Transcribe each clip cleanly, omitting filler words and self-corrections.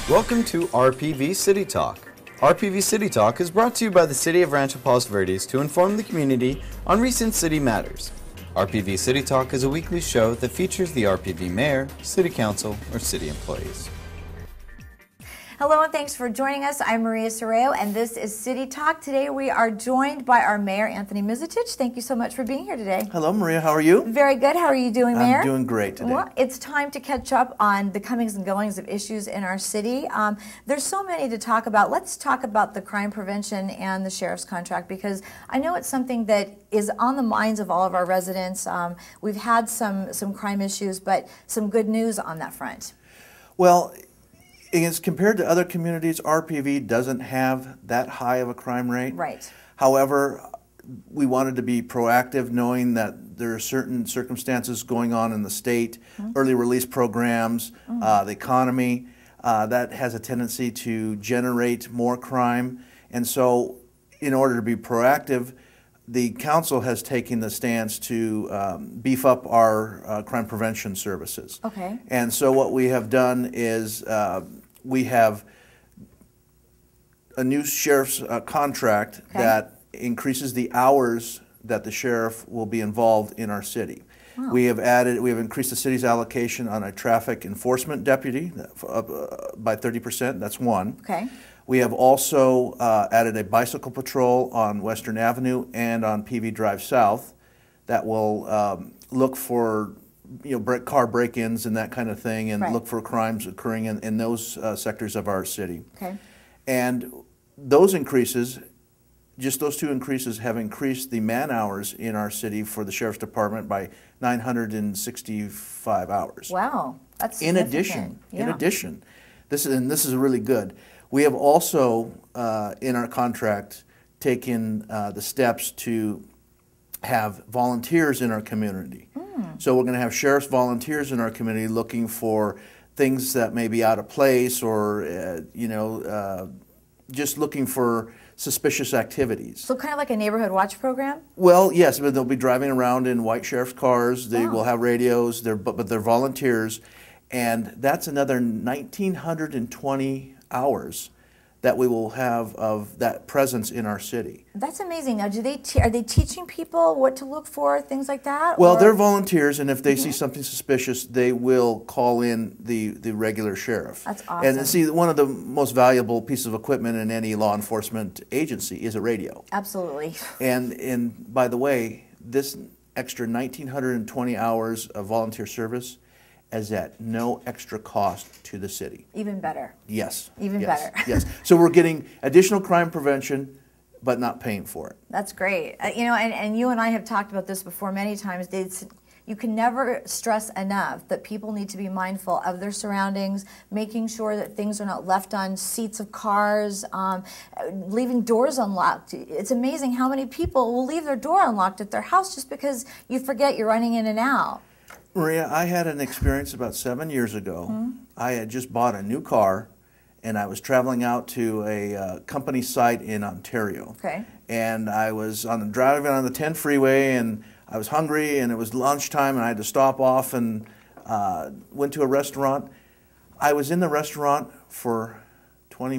Welcome to RPV City Talk. RPV City Talk is brought to you by the City of Rancho, Palos, Verdes to inform the community on recent city matters. RPV City Talk is a weekly show that features the RPV mayor, city council, or city employees. Hello and thanks for joining us. I'm Maria Sorreo and this is City Talk. Today we are joined by our mayor, Anthony Misetich. Thank you so much for being here today. Hello Maria, how are you? Very good. How are you doing, Mayor? I'm doing great today. Well, it's time to catch up on the comings and goings of issues in our city. There's so many to talk about. Let's talk about the crime prevention and the sheriff's contract, because I know it's something that is on the minds of all of our residents. We've had some crime issues, but some good news on that front. Well, as compared to other communities, RPV doesn't have that high of a crime rate. Right. However, we wanted to be proactive, knowing that there are certain circumstances going on in the state, early release programs, the economy, that has a tendency to generate more crime. And so in order to be proactive, the council has taken the stance to beef up our crime prevention services. Okay. And so what we have done is we have a new sheriff's contract that increases the hours that the sheriff will be involved in our city. Wow. We have increased the city's allocation on a traffic enforcement deputy by 30%. That's one. Okay. We have also added a bicycle patrol on Western Avenue and on PV Drive South that will look for car break-ins and that kind of thing, and look for crimes occurring in those sectors of our city. Okay. And those increases, just those two increases, have increased the man hours in our city for the Sheriff's Department by 965 hours. Wow, that's significant. In addition, this is really good. We have also, in our contract, taken the steps to have volunteers in our community. So we're going to have sheriff's volunteers in our community looking for things that may be out of place, or just looking for suspicious activities. So kind of like a neighborhood watch program? Well, yes, but they'll be driving around in white sheriff's cars. They will have radios, but they're volunteers. And that's another 1,920 hours that we will have of that presence in our city. That's amazing. Now, are they teaching people what to look for, things like that? Well, they're volunteers, and if they see something suspicious, they will call in the regular sheriff. That's awesome. And see, one of the most valuable pieces of equipment in any law enforcement agency is a radio. Absolutely. And by the way, this extra 1,920 hours of volunteer service is at no extra cost to the city. Even better. Yes. Even better. Yes. So we're getting additional crime prevention, but not paying for it. That's great. And you and I have talked about this before many times. You can never stress enough that people need to be mindful of their surroundings, making sure that things are not left on seats of cars, leaving doors unlocked. It's amazing how many people will leave their door unlocked at their house just because you forget you're running in and out. Maria, I had an experience about 7 years ago. I had just bought a new car, and I was traveling out to a company site in Ontario. Okay. And I was driving on the 10 freeway, and I was hungry, and it was lunchtime, and I had to stop off and went to a restaurant. I was in the restaurant for I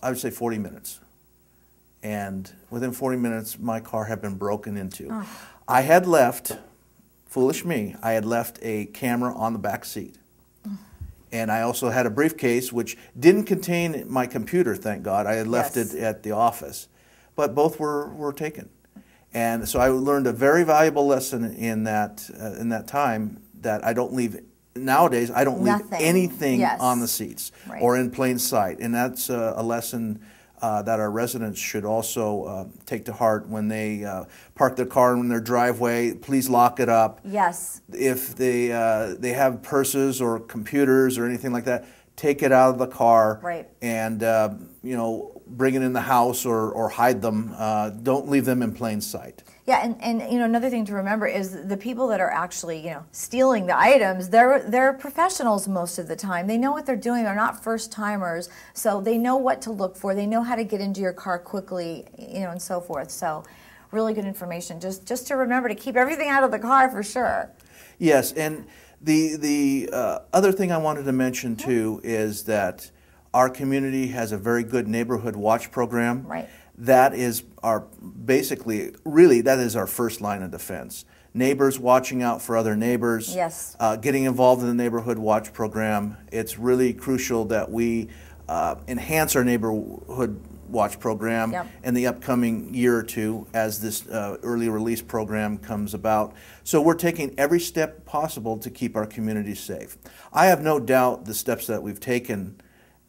would say 40 minutes. And within 40 minutes, my car had been broken into. Oh. I had left... Foolish me, I had left a camera on the back seat. And I also had a briefcase which didn't contain my computer, thank God. I had left it at the office. But both were taken. And so I learned a very valuable lesson in that time, that I don't leave, nowadays I don't leave anything on the seats or in plain sight. And that's a lesson that our residents should also take to heart when they park their car in their driveway. Please lock it up. Yes. If they have purses or computers or anything like that, take it out of the car. Right. And bring it in the house or hide them. Don't leave them in plain sight. Yeah, and another thing to remember is the people that are actually stealing the items, they're professionals most of the time. They know what they're doing. They're not first timers, so they know what to look for. They know how to get into your car quickly, and so forth. So, really good information. Just to remember to keep everything out of the car for sure. Yes, and The other thing I wanted to mention too is that our community has a very good neighborhood watch program. Right. That is our basically really that is our first line of defense. Neighbors watching out for other neighbors. Yes. Getting involved in the neighborhood watch program. It's really crucial that we enhance our neighborhood watch program in the upcoming year or two as this early release program comes about. So we're taking every step possible to keep our community safe. I have no doubt the steps that we've taken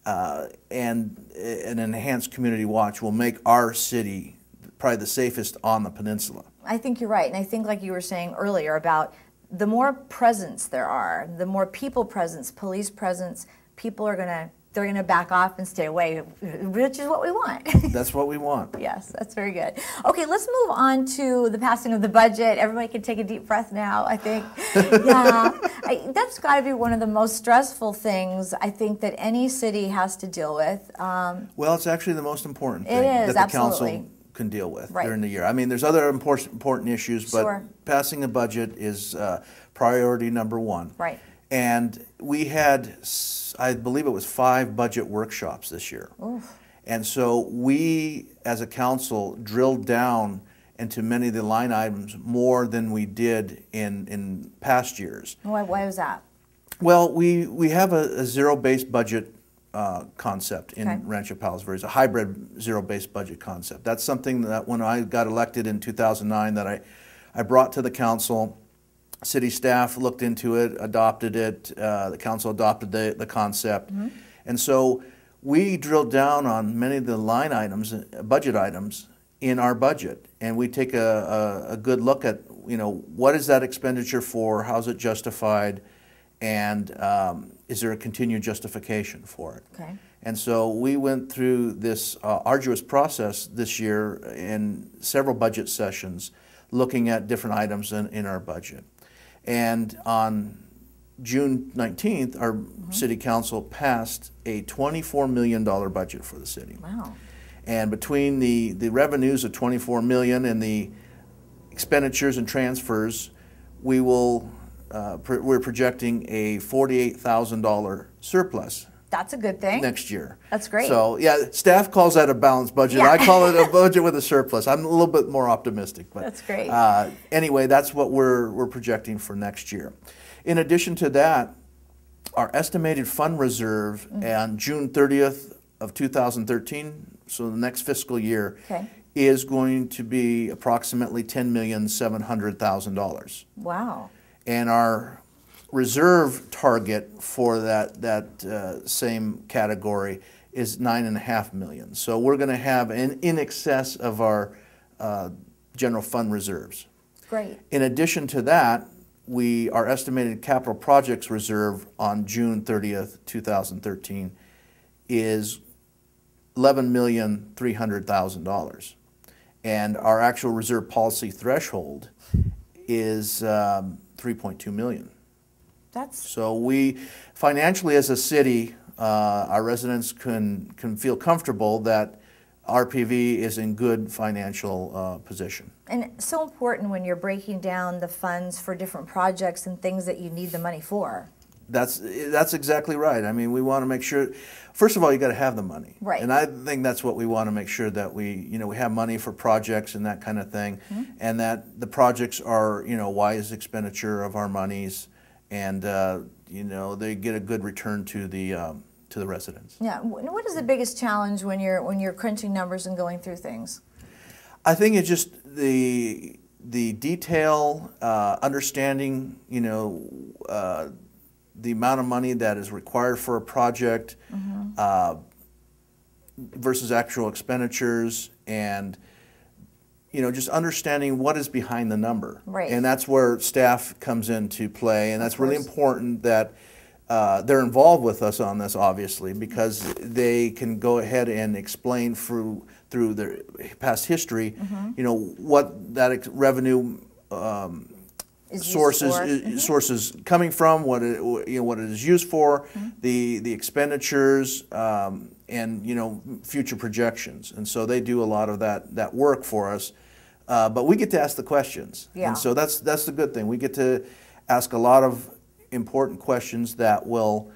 and an enhanced community watch will make our city probably the safest on the peninsula. I think you're right, and I think like you were saying earlier about the more presence there are, the more people presence, police presence, people are they're gonna back off and stay away, which is what we want. That's what we want. Yes, that's very good. Okay, let's move on to the passing of the budget. Everybody can take a deep breath now, I think. Yeah, that's got to be one of the most stressful things I think that any city has to deal with. Well, it's actually the most important thing that the council can deal with during the year. I mean, there's other important issues, but passing a budget is priority number one. Right. And we had, I believe it was 5 budget workshops this year. Oof. And so we, as a council, drilled down into many of the line items more than we did in past years. Why was that? Well, we have a zero-based budget concept in Rancho Palos Verdes, a hybrid zero-based budget concept. That's something that when I got elected in 2009 that I brought to the council. City staff looked into it, adopted it, the council adopted the concept. And so we drilled down on many of the line items, budget items in our budget. And we take a good look at, what is that expenditure for, how's it justified, and is there a continued justification for it? Okay. And so we went through this arduous process this year in several budget sessions looking at different items in our budget. And on June 19th, our city council passed a $24 million budget for the city. Wow. And between the revenues of $24 million and the expenditures and transfers, we're projecting a $48,000 surplus. That's a good thing. Next year. That's great. So, yeah, staff calls that a balanced budget. Yeah. I call it a budget with a surplus. I'm a little bit more optimistic. But that's great. Anyway, that's what we're projecting for next year. In addition to that, our estimated fund reserve on June 30th of 2013, so the next fiscal year, is going to be approximately $10,700,000. Wow. And our reserve target for that same category is $9.5 million. So we're going to have in excess of our general fund reserves. Great. In addition to that, our estimated capital projects reserve on June 30th, 2013 is $11,300,000. And our actual reserve policy threshold is $3.2 million. So we, financially as a city, our residents can feel comfortable that RPV is in good financial position. And it's so important when you're breaking down the funds for different projects and things that you need the money for. That's exactly right. I mean, we want to make sure, first of all, you got to have the money. Right. And I think that's what we want to make sure, that we have money for projects and that kind of thing, and that the projects are, wise expenditure of our monies, and they get a good return to the residents. Yeah. What is the biggest challenge when you're crunching numbers and going through things? I think it's just the detail, understanding, the amount of money that is required for a project versus actual expenditures, and just understanding what is behind the number. Right. And that's where staff comes into play, and that's really important that they're involved with us on this, obviously, because they can go ahead and explain through their past history, what that revenue sources coming from, what it is used for, the expenditures, and future projections. And so they do a lot of that work for us, but we get to ask the questions. Yeah. And so that's the good thing. We get to ask a lot of important questions that will,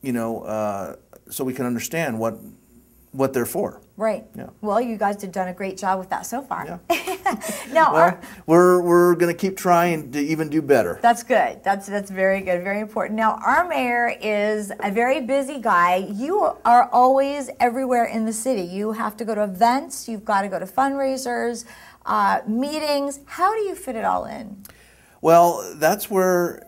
you know, so we can understand what they're for. Right. Yeah. Well, you guys have done a great job with that so far. Yeah. Now, well, we're going to keep trying to even do better. That's good. That's very good. Very important. Now, our mayor is a very busy guy. You are always everywhere in the city. You have to go to events. You've got to go to fundraisers, meetings. How do you fit it all in? Well, that's where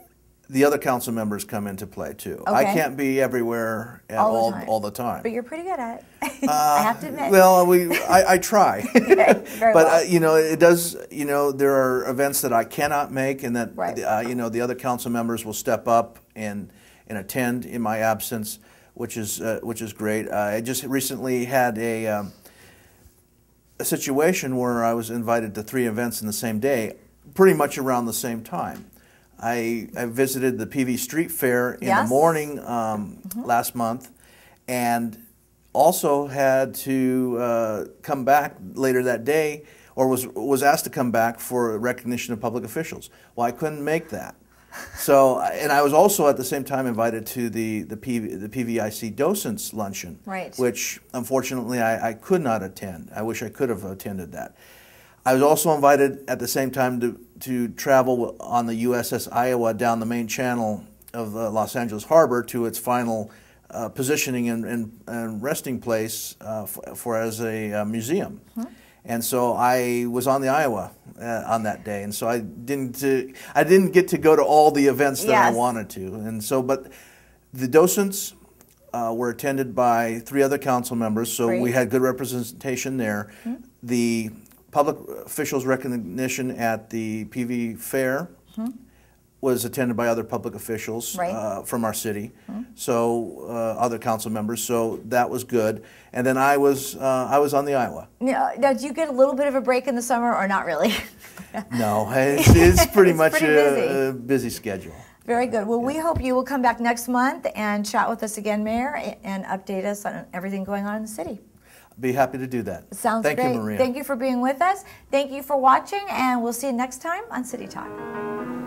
the other council members come into play too. Okay. I can't be everywhere at all the time. But you're pretty good at it. I have to admit. Well, I try. Very but well. you know, it does. You know, there are events that I cannot make, and that right. You know, the other council members will step up and attend in my absence, which is great. I just recently had a situation where I was invited to 3 events in the same day, pretty much around the same time. I visited the PV Street Fair in the morning last month, and also had to come back later that day, or was asked to come back for recognition of public officials. Well, I couldn't make that. So, and I was also at the same time invited to the PVIC docents luncheon, right. which unfortunately I could not attend. I wish I could have attended that. I was also invited at the same time to travel on the USS Iowa down the main channel of the Los Angeles Harbor to its final positioning and resting place for as a museum. Hmm. And so I was on the Iowa on that day, and so I didn't get to go to all the events that I wanted to. And so, but the docents were attended by 3 other council members, so we had good representation there. Hmm. The public officials recognition at the PV Fair was attended by other public officials from our city, so other council members. So that was good. And then I was on the Iowa. Now, do you get a little bit of a break in the summer, or not really? No, it's pretty much a busy schedule. Very good. Well, we hope you will come back next month and chat with us again, Mayor, and update us on everything going on in the city. Be happy to do that. Sounds great. Thank you, Maria. Thank you for being with us. Thank you for watching, and we'll see you next time on City Talk.